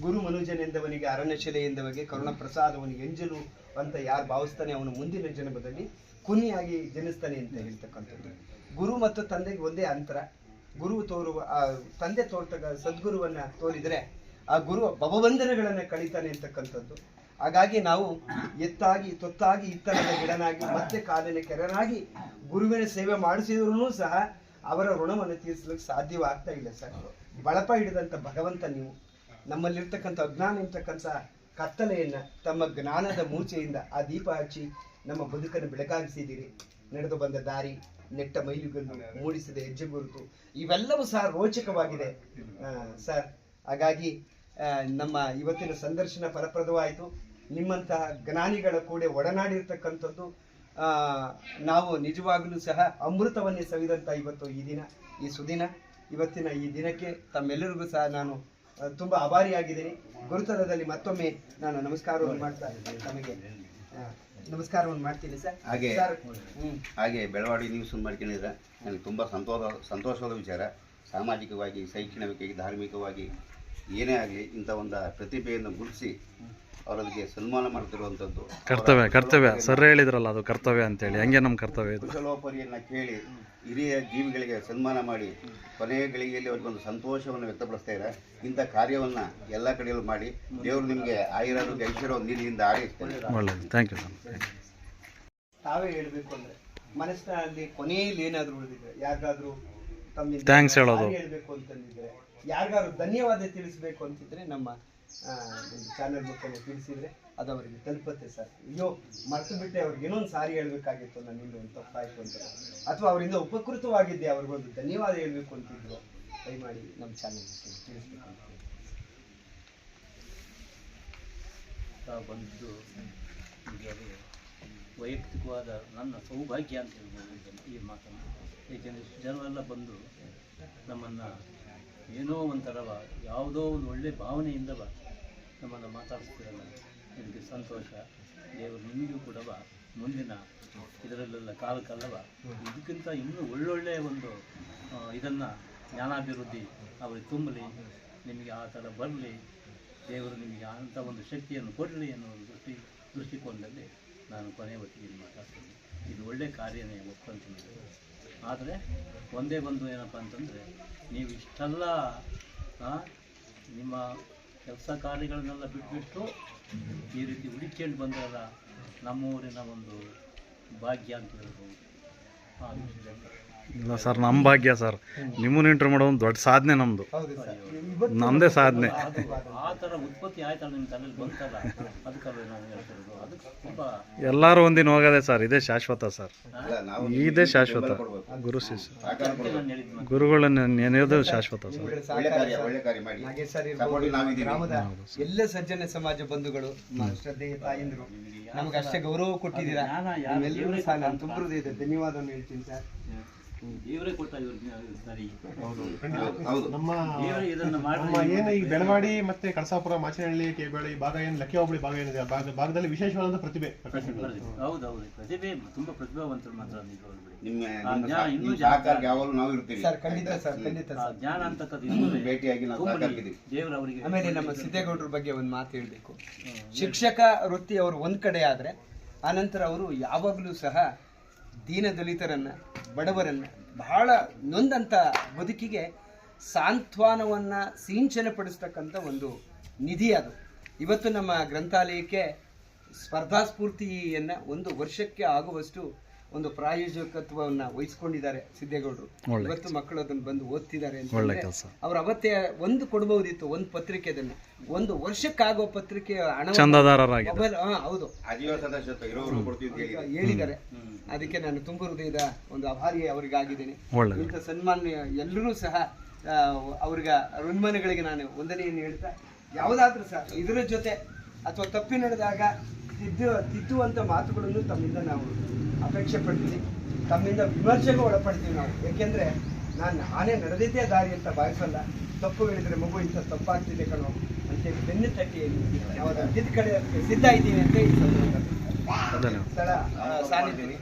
ಗುರು ಮನುಜನೆಂದವನಿಗೆ ಅರಣ್ಯಶಿಲೆಯೆಂದವನಿಗೆ ಕರುಣ ಪ್ರಸಾದವನಿಗೆ ಎಂಜಲು ಅಂತ ಯಾರು ಭಾವಿಸ್ತಾನೆ ಅವನು ಮುಂದಿನ ಜನ್ಮದಲ್ಲಿ ಕುನಿಯಾಗಿ ಜನಿಸ್ತಾನೆ ಅಂತ ಹೇಳ್ತಕ್ಕಂಥದ್ದು. ಗುರು ಮತ್ತು ತಂದೆಗೆ ಒಂದೇ ಅಂತರ. ಗುರು ತೋರುವ ತಂದೆ ತೋರ್ತಕ್ಕ ಸದ್ಗುರುವನ್ನ ತೋರಿದರೆ ಆ ಗುರು ಭವಬಂಧನಗಳನ್ನ ಕಳೀತಾನೆ ಅಂತಕ್ಕಂಥದ್ದು. ಹಾಗಾಗಿ ನಾವು ಎತ್ತಾಗಿ ತೊತ್ತಾಗಿ ಇತ್ತರದ ಗಿಡನಾಗಿ ಮತ್ತೆ ಕಾಲಿನ ಕೆರನಾಗಿ ಗುರುವಿನ ಸೇವೆ ಮಾಡಿಸಿದ್ರು ಸಹ ಅವರ ಋಣವನ್ನು ತೀರಿಸಲಿಕ್ಕೆ ಸಾಧ್ಯವಾಗ್ತಾ ಇಲ್ಲ ಸರ್. ಬಳಪ ಹಿಡಿದಂಥ ಭಗವಂತ ನೀವು ನಮ್ಮಲ್ಲಿರ್ತಕ್ಕಂಥ ಅಜ್ಞಾನ ಇರ್ತಕ್ಕಂಥ ಕತ್ತಲೆಯನ್ನ ತಮ್ಮ ಜ್ಞಾನದ ಮೂಚೆಯಿಂದ ಆ ದೀಪ ಹಚ್ಚಿ ನಮ್ಮ ಬದುಕನ್ನು ಬೆಳಕಾಗಿಸಿದ್ದೀರಿ. ನಡೆದು ಬಂದ ದಾರಿ, ನೆಟ್ಟ ಮೈಲುಗಲ್ಲು, ಮೂಡಿಸಿದ ಹೆಜ್ಜೆ ಗುರುತು ಇವೆಲ್ಲವೂ ಸಹ ರೋಚಕವಾಗಿದೆ ಸರ್. ಹಾಗಾಗಿ ನಮ್ಮ ಇವತ್ತಿನ ಸಂದರ್ಶನ ಫಲಪ್ರದವಾಯಿತು. ನಿಮ್ಮಂತಹ ಜ್ಞಾನಿಗಳ ಕೂಡ ಒಡನಾಡಿರ್ತಕ್ಕಂಥದ್ದು ನಾವು ನಿಜವಾಗಲೂ ಸಹ ಅಮೃತವನ್ನೇ ಸವಿದಂಥ ಇವತ್ತು ಈ ದಿನ, ಈ ಸುದಿನ, ಇವತ್ತಿನ ಈ ದಿನಕ್ಕೆ ತಮ್ಮೆಲ್ಲರಿಗೂ ಸಹ ನಾನು ತುಂಬ ಆಭಾರಿಯಾಗಿದ್ದೀನಿ. ಗುರುತರದಲ್ಲಿ ಮತ್ತೊಮ್ಮೆ ನಾನು ನಮಸ್ಕಾರವನ್ನು ಮಾಡ್ತಾ ಇದ್ದೀನಿ, ತಮಗೆ ನಮಸ್ಕಾರವನ್ನು ಮಾಡ್ತೀನಿ ಸರ್. ಹಾಗೆ ಬೆಳವಾಡಿ ನ್ಯೂಸ್ ಮಾಡ್ಕೊಂಡಿದ್ರೆ ನನಗೆ ತುಂಬ ಸಂತೋಷವಾದ ವಿಚಾರ. ಸಾಮಾಜಿಕವಾಗಿ, ಶೈಕ್ಷಣಿಕವಾಗಿ, ಧಾರ್ಮಿಕವಾಗಿ ಏನೇ ಆಗಲಿ ಇಂಥ ಒಂದು ಪ್ರತಿಭೆಯನ್ನು ಗುರುತಿಸಿ ಅವರಿಗೆ ಸನ್ಮಾನ ಮಾಡ್ತಿರುವಂಥದ್ದು ಕರ್ತವ್ಯ ಸರ್ ಹೇಳಿದ್ರಲ್ಲ, ಅದು ಕರ್ತವ್ಯ ಅಂತೇಳಿ. ಹಂಗೆ ನಮ್ಮ ಕರ್ತವ್ಯ ಇದು. ಕುಶಲೋಪರಿಯನ್ನು ಕೇಳಿ ಹಿರಿಯ ಜೀವಿಗಳಿಗೆ ಸನ್ಮಾನ ಮಾಡಿ ಕೊನೆಯ ಗಳಿಗೆಯಲ್ಲಿ ಅವ್ರಿಗೊಂದು ಸಂತೋಷವನ್ನು ವ್ಯಕ್ತಪಡಿಸ್ತಾ ಇದ್ದಾರೆ. ಇಂಥ ಕಾರ್ಯವನ್ನು ಎಲ್ಲ ಕಡೆಯಲ್ಲೂ ಮಾಡಿ ದೇವರು ನಿಮಗೆ ಆಯುರಾರೋಗ್ಯ ಐಶ್ವರ್ಯವನ್ನು ನೀರಿಯಿಂದ ಆರೈಸ್ತಾರೆ. ಒಳ್ಳೆಯದು. Thank you sir. ತಾವೇ ಹೇಳಬೇಕು ಅಂದರೆ ಮನಸ್ಸಿನಲ್ಲಿ ಕೊನೆಯಲ್ಲಿ ಏನಾದರೂ ಉಳಿದಿದ್ರೆ, ಯಾರಿಗಾದ್ರೂ ತಮ್ಮ ಥ್ಯಾಂಕ್ಸ್ ಹೇಳೋದು ಹೇಳಬೇಕು ಅಂತಂದಿದ್ರೆ, ಯಾರಿಗಾದ್ರೂ ಧನ್ಯವಾದ ತಿಳಿಸ್ಬೇಕು ಅಂತಿದ್ರೆ ನಮ್ಮ ಚಾನಲ್ ಮುಖೇನ ತಿಳಿಸಿದ್ರೆ ಅದು ಅವರಿಗೆ ತಲುಪುತ್ತೆ ಸರ್. ಅಯ್ಯೋ ಮರೆತು ಬಿಟ್ಟೆ, ಅವ್ರಿಗೆ ಇನ್ನೊಂದು ಸಾರಿ ಹೇಳ್ಬೇಕಾಗಿತ್ತು, ನನ್ನಿಂದ ಒಂದು ತಪ್ಪಾಯ್ತು ಅಂತ, ಅಥವಾ ಅವರಿಂದ ಉಪಕೃತವಾಗಿದ್ದೆ ಅವ್ರಿಗೊಂದು ಧನ್ಯವಾದ ಹೇಳ್ಬೇಕು ಅಂತಿದ್ರು, ದಯಮಾಡಿ ನಮ್ಮ ಚಾನಲ್ ತಿಳಿಸ್ಬೇಕು ಅಂತ ಬಂದು ಅದು ವೈಯಕ್ತಿಕವಾದ ನನ್ನ ಸೌಭಾಗ್ಯ ಅಂತ ಹೇಳ್ಬೋದು ಈ ಮಾತನ್ನು. ಏಕೆಂದರೆ ಜನರೆಲ್ಲ ಬಂದು ನಮ್ಮನ್ನು ಏನೋ ಒಂಥರವ ಯಾವುದೋ ಒಂದು ಒಳ್ಳೆಯ ಭಾವನೆಯಿಂದ ನಮ್ಮನ್ನು ಮಾತಾಡಿಸ್ತಿರಲ್ಲ, ಇದಕ್ಕೆ ಸಂತೋಷ. ದೇವರು ನಿಮಗೂ ಕೂಡ ಮುಂದಿನ ಇದರಲ್ಲೆಲ್ಲ ಕಾಲಕ್ಕಲ್ಲವ ಇದಕ್ಕಿಂತ ಇನ್ನೂ ಒಳ್ಳೊಳ್ಳೆಯ ಒಂದು ಇದನ್ನು ಜ್ಞಾನಾಭಿವೃದ್ಧಿ ಅವರಿಗೆ ತುಂಬಲಿ, ನಿಮಗೆ ಆ ಥರ ಬರಲಿ, ದೇವರು ನಿಮಗೆ ಅಂಥ ಒಂದು ಶಕ್ತಿಯನ್ನು ಕೊಡಲಿ ಅನ್ನೋ ಒಂದು ದೃಷ್ಟಿಕೋನದಲ್ಲಿ ನಾನು ಕೊನೆಯ ಹೊತ್ತಿಗೆ ಮಾತಾಡ್ತೀನಿ. ಇದು ಒಳ್ಳೆಯ ಕಾರ್ಯನೇ ಒಪ್ಕೊಂತೀನಿ. ಆದರೆ ಒಂದೇ ಒಂದು ಏನಪ್ಪ ಅಂತಂದರೆ, ನೀವು ಇಷ್ಟೆಲ್ಲ ನಿಮ್ಮ ಕೆಲಸ ಕಾರ್ಯಗಳನ್ನೆಲ್ಲ ಬಿಟ್ಬಿಟ್ಟು ಈ ರೀತಿ ಹುಡುಕೊಂಡು ಬಂದಾಗ ನಮ್ಮೂರಿನ ಒಂದು ಭಾಗ್ಯ ಅಂತ ಹೇಳ್ಬೋದು. ಆ ವಿಷಯದಲ್ಲಿ ಇಲ್ಲ ಸರ್, ನಮ್ಮ ಭಾಗ್ಯ ಸರ್. ನಿಮ್ಮನ್ನು ಇಂಟರ್ವ್ಯೂ ಮಾಡೋ ಒಂದು ದೊಡ್ಡ ಸಾಧನೆ ನಮ್ಮದು, ನಮ್ಮದೇ ಸಾಧನೆ. ಆ ಥರ ಉತ್ಪತ್ತಿ ಆಯ್ತಲ್ಲ ನಿಮ್ಮ ತಲೆಯಲ್ಲಿ ಬಂತಲ್ಲ, ಅದಕ್ಕಲ್ಲ ನಾವು ಹೇಳ್ತಿರೋದು. ಅದಕ್ಕೆ ತುಂಬ ಎಲ್ಲರೂ ಒಂದಿನ ಹೋಗೋದೆ ಸರ್, ಇದೇ ಶಾಶ್ವತ ಸರ್, ಇದೇ ಶಾಶ್ವತ. ಗುರು ಶಿಷ್ಯ ಗುರುಗಳನ್ನ ಏನಿರೋದು ಶಾಶ್ವತ ಸರ್. ಗ್ರಾಮದ ಎಲ್ಲ ಸಜ್ಜನ ಸಮಾಜ ಬಂಧುಗಳು, ಶ್ರದ್ಧೆಯ ತಾಯಿಂದರು ನಮ್ಗೆ ಅಷ್ಟೇ ಗೌರವ ಕೊಟ್ಟಿದ್ದೀರಾ. ಎಲ್ಲರೂ ಸಹ ನಾನು ತುಂಬ ಹೃದಯದ ಧನ್ಯವಾದವನ್ನು ಹೇಳ್ತೀನಿ ಸರ್. ದೇವರೇ ಕೊಟ್ಟ ಸರಿ. ನಮ್ಮ ಏನು ಈಗ ಬೆಳವಾಡಿ ಮತ್ತೆ ಕಳಸಾಪುರ, ಮಾಚನಹಳ್ಳಿ, ಕೇಬಳ್ಳಿ ಭಾಗ ಏನು ಲಕ್ಕಿ ಹೋಬಳಿ ಭಾಗ ಏನಿದೆ, ಆ ಭಾಗದಲ್ಲಿ ವಿಶೇಷವಾದ ಪ್ರತಿಭೆ. ಹೌದೌದು, ಪ್ರತಿಭೆ ತುಂಬಾ ಪ್ರತಿಭಾವಂತರು ಮಾತ್ರ. ಜ್ಞಾನ ಅಂತಕ್ಕಂಥ ದೇವರು ಅವರಿಗೆ. ಆಮೇಲೆ ನಮ್ಮ ಸಿದ್ದೇಗೌಡರ ಬಗ್ಗೆ ಒಂದು ಮಾತು ಹೇಳಬೇಕು. ಶಿಕ್ಷಕ ವೃತ್ತಿ ಅವರು ಒಂದ್ ಕಡೆ ಆದ್ರೆ, ಆನಂತರ ಅವರು ಯಾವಾಗಲೂ ಸಹ ದೀನ ದಲಿತರನ್ನ, ಬಡವರನ್ನ, ಬಹಳ ನೊಂದಂಥ ಬದುಕಿಗೆ ಸಾಂತ್ವನವನ್ನು ಸಿಂಚನ ಪಡಿಸ್ತಕ್ಕಂಥ ಒಂದು ನಿಧಿ ಅದು. ಇವತ್ತು ನಮ್ಮ ಗ್ರಂಥಾಲಯಕ್ಕೆ ಸ್ಪರ್ಧಾ ಸ್ಫೂರ್ತಿಯನ್ನು ಒಂದು ವರ್ಷಕ್ಕೆ ಆಗುವಷ್ಟು ಒಂದು ಪ್ರಾಯೋಜಕತ್ವವನ್ನು ವಹಿಸ್ಕೊಂಡಿದ್ದಾರೆ ಸಿದ್ದೇಗೌಡರು. ಇವತ್ತು ಮಕ್ಕಳು ಅದನ್ನು ಬಂದು ಓದ್ತಿದ್ದಾರೆ ಅಂತ. ಅವ್ರು ಅವತ್ತೇ ಒಂದು ಕೊಡ್ಬಹುದಿತ್ತು, ಒಂದು ಪತ್ರಿಕೆದನ್ನು, ಒಂದು ವರ್ಷಕ್ಕಾಗೋ ಪತ್ರಿಕೆ ಹೌದು ಹೇಳಿದ್ದಾರೆ. ಅದಕ್ಕೆ ನಾನು ತುಂಬ ಹೃದಯದ ಒಂದು ಆಭಾರಿ ಅವರಿಗಾಗಿದ್ದೇನೆ. ಇಂಥ ಸನ್ಮಾನ್ಯ ಎಲ್ಲರೂ ಸಹ ಅವ್ರಿಗೆ ಋಣ್ಮನೆಗಳಿಗೆ ನಾನು ವಂದನೆಯನ್ನು ಹೇಳ್ತಾ, ಯಾವುದಾದ್ರೂ ಸಹ ಇದರ ಜೊತೆ ಅಥವಾ ತಪ್ಪಿ ನಡೆದಾಗ ತಿದ್ದುವಂಥ ಮಾತುಗಳನ್ನು ತಮ್ಮಿಂದ ನಾವು ಅಪೇಕ್ಷೆ ಪಡ್ತೀವಿ, ತಮ್ಮಿಂದ ವಿಮರ್ಶೆಗೂ ಒಳಪಡ್ತೀವಿ ನಾವು. ಯಾಕೆಂದರೆ ನಾನೇ ನಡೆದಿದ್ದೇ ದಾರಿ ಅಂತ ಭಾವಿಸಲ್ಲ. ತಪ್ಪುಗಳಿದ್ರೆ ಮಗು ಇಂಥ ತಪ್ಪಾಗ್ತಿದೆ ಕಣೋ ಅಂತೇಳಿ ಬೆನ್ನು ತಟ್ಟಿ ನಾವು ಅದ್ದಿದ್ದ ಕಡೆ ಸಿದ್ಧ ಇದ್ದೀನಿ ಅಂತ ಈ ಸಂದರ್ಭದಲ್ಲಿ ಸ್ಥಳ ಸಾನ್ನಿದ್ದೀನಿ.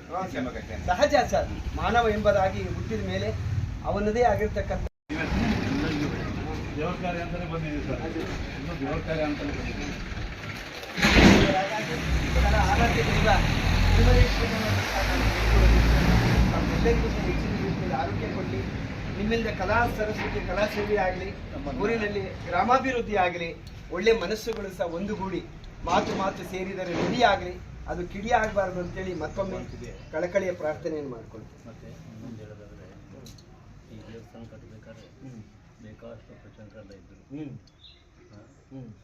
ಸಹಜ ಸರ್, ಮಾನವ ಎಂಬುದಾಗಿ ಹುಟ್ಟಿದ ಮೇಲೆ ಅವನದೇ ಆಗಿರ್ತಕ್ಕಂಥ ದೇವ್ರ ಕಾರ್ಯ ಅಂತಾನೆ ಬಂದಿದ್ದೀವಿ ಸರ್, ಇನ್ನು ದೇವ್ರ ಕಾರ್ಯ ಅಂತಾನೆ ಬಂದಿದ್ದೀವಿ. ಹಾಗಾಗಿ ಇವರ ಆರಾಧ್ಯ ದೈವ ತಿರುಮಲೇಶ್ವರನ ಎಲ್ಲರಿಗೂ ಹೆಚ್ಚಿನ ರೀತಿಯಲ್ಲಿ ಆರೋಗ್ಯ ಕೊಡಲಿ. ನಿಮ್ಮಿಂದ ಕಲಾ ಸರಸ್ವತಿ ಕಲಾ ಸೇವೆ ಆಗಲಿ, ಊರಿನಲ್ಲಿ ಗ್ರಾಮಾಭಿವೃದ್ಧಿ ಆಗಲಿ, ಒಳ್ಳೆ ಮನಸ್ಸುಗಳು ಸಹ ಒಂದುಗೂಡಿ ಮಾತು ಸೇರಿದರೆ ನುಡಿ ಆಗಲಿ, ಅದು ಕಿಡಿ ಆಗಬಾರ್ದು ಅಂತೇಳಿ ಮತ್ತೊಮ್ಮೆ ಕಳಕಳಿಯ ಪ್ರಾರ್ಥನೆಯನ್ನು ಮಾಡ್ಕೊಳ್ತೀವಿ. ಮತ್ತೆ ಇನ್ನೊಂದು ಹೇಳೋದಾದ್ರೆ, ಈ ದೇವಸ್ಥಾನ ಕಟ್ಟಬೇಕಾದ್ರೆ ಬೇಕಾದಷ್ಟು ಪ್ರಚಂಡರೆಲ್ಲ ಇದ್ದರು.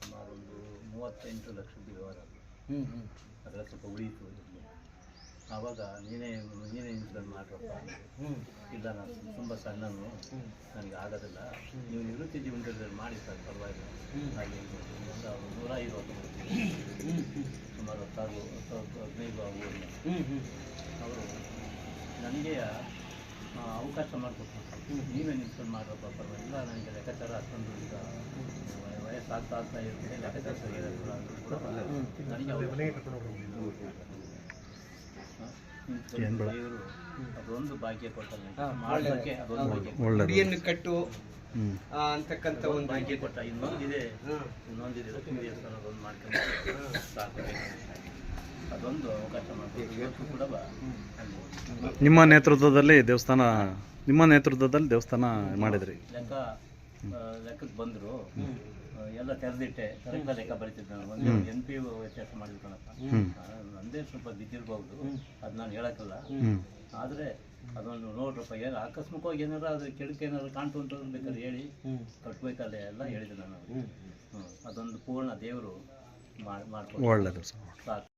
ಸುಮಾರು ಒಂದು 38 ಲಕ್ಷದ ವ್ಯವಹಾರ. ಅದೆಲ್ಲ ಸ್ವಲ್ಪ ಉಳಿಯಿತು ಇಲ್ಲಿ. ಆವಾಗ ನೀನೇ ನಿಂತ್ಕೊಂಡು ಮಾಡ್ರಪ್ಪ. ಇಲ್ಲ, ನಾನು ತುಂಬ ಸಣ್ಣನು, ನನಗೆ ಆಗೋದಿಲ್ಲ, ನೀವು ನಿವೃತ್ತಿ ಜೀವನದಲ್ಲಿ ಮಾಡಿ ಸರ್, ಪರವಾಗಿಲ್ಲ. ಹಾಗೆ ಒಂದು 150 ಸುಮಾರು 15 ಊರಿನ ಅವರು ನನಗೆ ಅವಕಾಶ ಮಾಡಿಕೊಟ್ರು. ನೀವೇ ನಿಂತ್ಕೊಂಡು ಮಾಡ್ರಪ್ಪ, ಪರವಾಗಿಲ್ಲ, ನನಗೆ ಲೆಕ್ಕಾಚಾರ ಅಷ್ಟೊಂದು ಈಗ ವಯಸ್ಸಾಗ್ತಾ ಇರ್ತದೆ, ಲೆಕ್ಕಾಚಾರ ಸರಿಯಾಗಿಲ್ಲ ಅಂದರೂ ಕೂಡ ನನಗೆ ದೇವರು ಅದೊಂದು ಭಾಗ್ಯ ಕೊಟ್ಟಲ್ಲ, ಮಾಡೋದಕ್ಕೆ ಅದೊಂದು ಭಾಗ್ಯ, ಗುಡಿಯನ್ನು ಕಟ್ಟು ಅಂತಕ್ಕಂಥ ಒಂದು ಭಾಗ್ಯ ಕೊಟ್ಟ. ಇನ್ನೊಂದಿದೆ ಲಕ್ಷ್ಮೀ ದೇವಸ್ಥಾನ ಅದೊಂದು ಮಾಡ್ಕೊಂಡು ಸಾಕು, ಅದೊಂದು ಅವಕಾಶ ಮಾಡ್ಕೊಂಡು ಇವತ್ತು ಕೂಡ ಅಲ್ಲಿ ನಿಮ್ಮ ನೇತೃತ್ವದಲ್ಲಿ ದೇವಸ್ಥಾನ ಮಾಡಿದ್ರಿ. ಲೆಕ್ಕಕ್ಕೆ ಬಂದರು, ಎಲ್ಲ ತೆರೆದಿಟ್ಟೆ, ಕರೆಕ್ಟ್ ಲೆಕ್ಕ ಬರೀತಿದ್ದೆ ನಾನು. ಒಂದು NP ವ್ಯತ್ಯಾಸ ಮಾಡಿದ್ಕಣಪ್ಪ, ನಂದೇ ಸ್ವಲ್ಪ ಬಿದ್ದಿರ್ಬೋದು, ಅದು ನಾನು ಹೇಳಕ್ಕಲ್ಲ. ಆದರೆ ಅದೊಂದು ನೋಡ್ರಪ್ಪ, ಏನು ಆಕಸ್ಮಿಕವಾಗಿ ಏನಾರ ಅದು ಕೆಳಕ್ಕೆ ಏನಾದ್ರು ಕಾಣ್ತು ಅಂತ ಬೇಕಾದ್ರೆ ಹೇಳಿ ಕಟ್ಬೇಕಲ್ಲ ಎಲ್ಲ ಹೇಳಿದೆ ನಾನು. ಅದೊಂದು ಪೂರ್ಣ ದೇವರು ಮಾಡ್ಕೊಂಡು ಒಳ್ಳೆಯದು ಸರ್. ಸಾಕು.